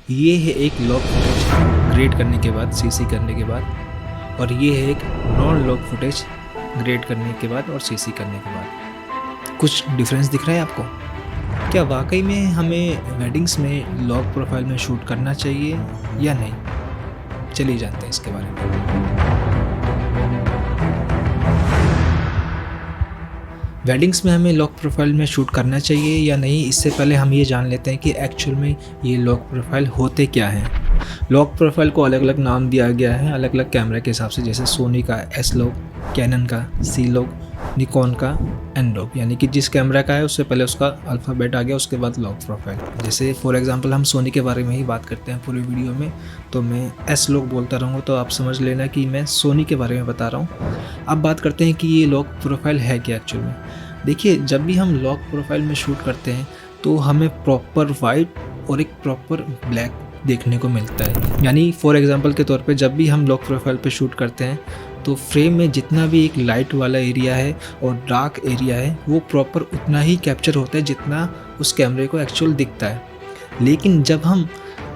ये है एक लॉक फुटेज ग्रेड करने के बाद, सीसी करने के बाद, और ये है एक नॉन लॉक फुटेज ग्रेड करने के बाद और सीसी करने के बाद। कुछ डिफरेंस दिख रहा है आपको? क्या वाकई में हमें वेडिंग्स में लॉक प्रोफाइल में शूट करना चाहिए या नहीं? चलिए जानते हैं इसके बारे में। वेडिंग्स में हमें लॉक प्रोफाइल में शूट करना चाहिए या नहीं, इससे पहले हम ये जान लेते हैं कि एक्चुअल में ये लॉक प्रोफाइल होते क्या हैं। लॉक प्रोफाइल को अलग अलग नाम दिया गया है अलग अलग कैमरे के हिसाब से, जैसे सोनी का एस लॉक, कैनन का सी लॉक, निकॉन का एन लॉक, यानी कि जिस कैमरा का है उससे पहले उसका अल्फ़ाबेट आ गया, उसके बाद लॉक प्रोफाइल। जैसे फॉर एग्जांपल हम सोनी के बारे में ही बात करते हैं पूरी वीडियो में, तो मैं एस लॉक बोलता रहूँगा तो आप समझ लेना कि मैं सोनी के बारे में बता रहा हूँ। अब बात करते हैं कि ये लॉक प्रोफाइल है क्या एक्चुअल में। देखिए, जब भी हम लॉक प्रोफाइल में शूट करते हैं तो हमें प्रॉपर वाइट और एक प्रॉपर ब्लैक देखने को मिलता है। यानी फॉर एग्जांपल के तौर पे जब भी हम लॉक प्रोफाइल पे शूट करते हैं तो फ्रेम में जितना भी एक लाइट वाला एरिया है और डार्क एरिया है वो प्रॉपर उतना ही कैप्चर होता है जितना उस कैमरे को एक्चुअल दिखता है। लेकिन जब हम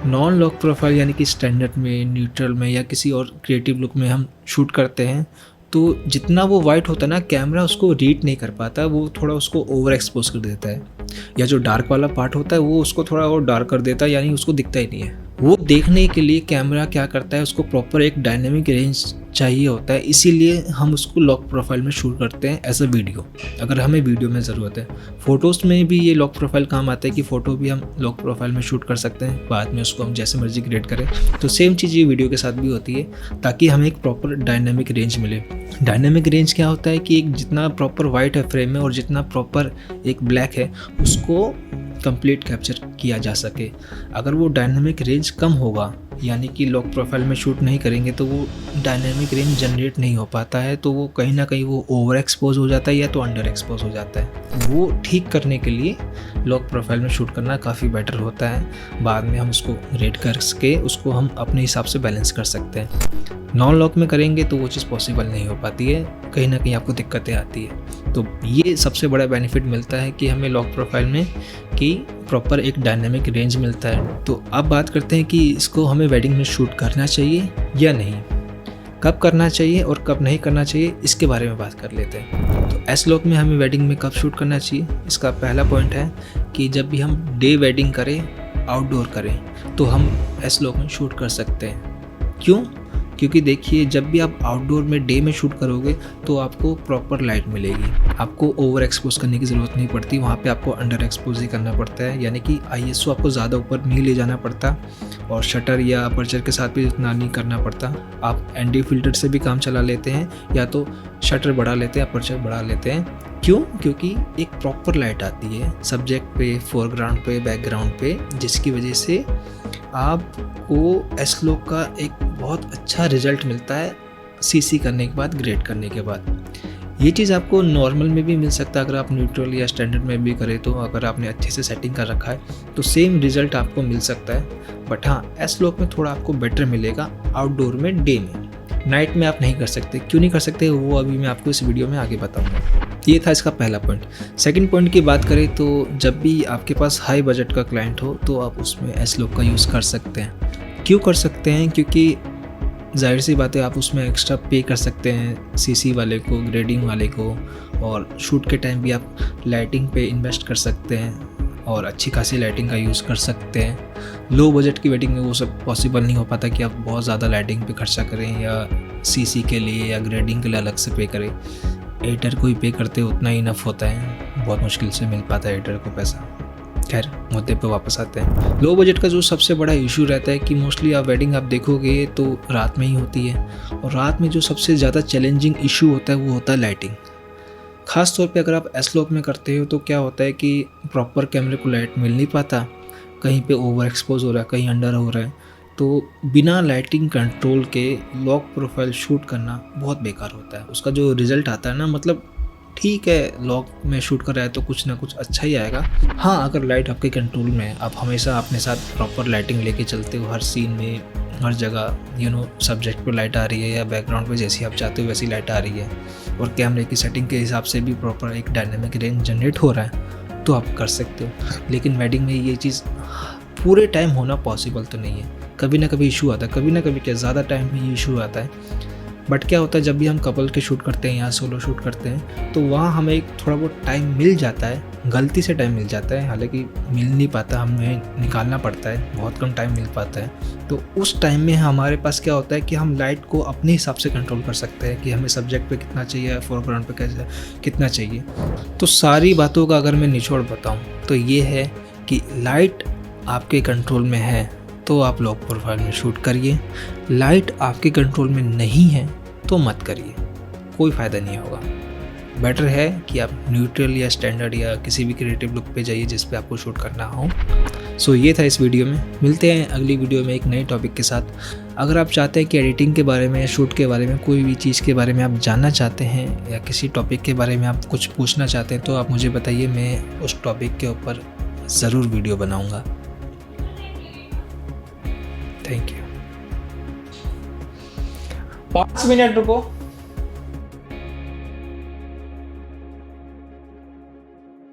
नॉन लॉक प्रोफाइल यानी कि स्टैंडर्ड में, न्यूट्रल में या किसी और क्रिएटिव लुक में हम शूट करते हैं तो जितना वो वाइट होता है ना, कैमरा उसको रीड नहीं कर पाता, वो थोड़ा उसको ओवर एक्सपोज कर देता है, या जो डार्क वाला पार्ट होता है वो उसको थोड़ा और डार्क कर देता है, यानी उसको दिखता ही नहीं है। वो देखने के लिए कैमरा क्या करता है, उसको प्रॉपर एक डायनेमिक रेंज चाहिए होता है, इसीलिए हम उसको लॉक प्रोफाइल में शूट करते हैं एज अ वीडियो, अगर हमें वीडियो में ज़रूरत है। फ़ोटोज़ में भी ये लॉक प्रोफाइल काम आता है कि फ़ोटो भी हम लॉक प्रोफाइल में शूट कर सकते हैं, बाद में उसको हम जैसे मर्जी क्रिएट करें। तो सेम चीज़ ये वीडियो के साथ भी होती है, ताकि हमें एक प्रॉपर डायनेमिक रेंज मिले। डायनेमिक रेंज क्या होता है कि एक जितना प्रॉपर वाइट है फ्रेम में और जितना प्रॉपर एक ब्लैक है उसको कंप्लीट कैप्चर किया जा सके। अगर वो डायनेमिक रेंज कम होगा, यानी कि लॉक प्रोफाइल में शूट नहीं करेंगे तो वो डायनेमिक रेंज जनरेट नहीं हो पाता है, तो वो कहीं ना कहीं वो ओवर एक्सपोज हो जाता है या तो अंडर एक्सपोज हो जाता है। वो ठीक करने के लिए लॉक प्रोफाइल में शूट करना काफ़ी बेटर होता है। बाद में हम उसको रेट करके उसको हम अपने हिसाब से बैलेंस कर सकते हैं। नॉन लॉक में करेंगे तो वो चीज़ पॉसिबल नहीं हो पाती है, कहीं ना कहीं आपको दिक्कतें आती है। तो ये सबसे बड़ा बेनिफिट मिलता है कि हमें लॉक प्रोफाइल में कि प्रॉपर एक डायनेमिक रेंज मिलता है। तो अब बात करते हैं कि इसको हमें वेडिंग में शूट करना चाहिए या नहीं, कब करना चाहिए और कब नहीं करना चाहिए, इसके बारे में बात कर लेते हैं। तो एस लॉक में हमें वेडिंग में कब शूट करना चाहिए, इसका पहला पॉइंट है कि जब भी हम डे वेडिंग करें, आउटडोर करें, तो हम एस लॉक में शूट कर सकते हैं। क्यों? क्योंकि देखिए, जब भी आप आउटडोर में डे में शूट करोगे तो आपको प्रॉपर लाइट मिलेगी, आपको ओवर एक्सपोज करने की ज़रूरत नहीं पड़ती, वहाँ पे आपको अंडर एक्सपोज ही करना पड़ता है, यानी कि ISO आपको ज़्यादा ऊपर नहीं ले जाना पड़ता और शटर या अपर्चर के साथ भी इतना नहीं करना पड़ता। आप ND फिल्टर से भी काम चला लेते हैं या तो शटर बढ़ा लेते हैं, अपर्चर बढ़ा लेते हैं। क्यों? क्योंकि एक प्रॉपर लाइट आती है सब्जेक्ट पे, फोरग्राउंड पे, बैकग्राउंड पे, जिसकी वजह से आपको एस लॉक का एक बहुत अच्छा रिजल्ट मिलता है सीसी करने के बाद, ग्रेड करने के बाद। ये चीज़ आपको नॉर्मल में भी मिल सकता है अगर आप न्यूट्रल या स्टैंडर्ड में भी करें, तो अगर आपने अच्छे से सेटिंग कर रखा है तो सेम रिजल्ट आपको मिल सकता है। बट हाँ, एस लॉक में थोड़ा आपको बेटर मिलेगा आउटडोर में, डे में। नाइट में आप नहीं कर सकते। क्यों नहीं कर सकते वो अभी मैं आपको इस वीडियो में आगे बताऊँगा। ये था इसका पहला पॉइंट। सेकंड पॉइंट की बात करें तो जब भी आपके पास हाई बजट का क्लाइंट हो तो आप उसमें एस लॉक का यूज़ कर सकते हैं। क्यों कर सकते हैं? क्योंकि जाहिर सी बात है, आप उसमें एक्स्ट्रा पे कर सकते हैं सीसी वाले को, ग्रेडिंग वाले को, और शूट के टाइम भी आप लाइटिंग पे इन्वेस्ट कर सकते हैं और अच्छी खासी लाइटिंग का यूज़ कर सकते हैं। लो बजट की वेडिंग में वो सब पॉसिबल नहीं हो पाता कि आप बहुत ज़्यादा लाइटिंग पे खर्चा करें या सीसी के लिए या ग्रेडिंग के लिए अलग से पे करें। एडिटर को ही पे करते उतना ही इनफ होता है, बहुत मुश्किल से मिल पाता है एडिटर को पैसा। खैर, मुद्दे पे वापस आते हैं। लो बजट का जो सबसे बड़ा इशू रहता है कि मोस्टली आप वेडिंग आप देखोगे तो रात में ही होती है, और रात में जो सबसे ज़्यादा चैलेंजिंग इशू होता है वो होता है लाइटिंग। ख़ास तौर पे अगर आप एस लॉक में करते हो तो क्या होता है कि प्रॉपर कैमरे को लाइट मिल नहीं पाता, कहीं पे ओवर एक्सपोज हो रहा है, कहीं अंडर हो रहा है, तो बिना लाइटिंग कंट्रोल के लॉक प्रोफाइल शूट करना बहुत बेकार होता है। उसका जो रिज़ल्ट आता है ना, मतलब ठीक है लॉक में शूट कर रहा है तो कुछ ना कुछ अच्छा ही आएगा। हाँ, अगर लाइट आपके कंट्रोल में है, आप हमेशा अपने साथ प्रॉपर लाइटिंग लेके चलते हो हर सीन में, हर जगह सब्जेक्ट पे लाइट आ रही है या बैकग्राउंड पे जैसी आप चाहते हो वैसी लाइट आ रही है, और कैमरे की सेटिंग के हिसाब से भी प्रॉपर एक डायनेमिक रेंज जनरेट हो रहा है, तो आप कर सकते हो। लेकिन वेडिंग में ये चीज़ पूरे टाइम होना पॉसिबल तो नहीं है, कभी ना कभी इशू आता है, कभी ना कभी क्या ज़्यादा टाइम में इशू आता है। बट क्या होता है जब भी हम कपल के शूट करते हैं या सोलो शूट करते हैं तो वहाँ हमें एक थोड़ा बहुत टाइम मिल जाता है, गलती से टाइम मिल जाता है, हालांकि मिल नहीं पाता, हमें निकालना पड़ता है, बहुत कम टाइम मिल पाता है। तो उस टाइम में हमारे पास क्या होता है कि हम लाइट को अपने हिसाब से कंट्रोल कर सकते हैं कि हमें सब्जेक्ट पे कितना चाहिए, फोरग्राउंड पे कैसे कितना चाहिए। तो सारी बातों का अगर मैं निचोड़ बताऊँ तो ये है कि लाइट आपके कंट्रोल में है तो आप लॉ प्रोफाइल में शूट करिए, लाइट आपके कंट्रोल में नहीं है तो मत करिए, कोई फ़ायदा नहीं होगा। बेटर है कि आप न्यूट्रल या स्टैंडर्ड या किसी भी क्रिएटिव लुक पे जाइए जिस पे आपको शूट करना हो। सो ये था इस वीडियो में, मिलते हैं अगली वीडियो में एक नए टॉपिक के साथ। अगर आप चाहते हैं कि एडिटिंग के बारे में, शूट के बारे में, कोई भी चीज़ के बारे में आप जानना चाहते हैं या किसी टॉपिक के बारे में आप कुछ पूछना चाहते हैं तो आप मुझे बताइए, मैं उस टॉपिक के ऊपर ज़रूर वीडियो बनाऊँगा। Thank you. 5 मिनट रुको।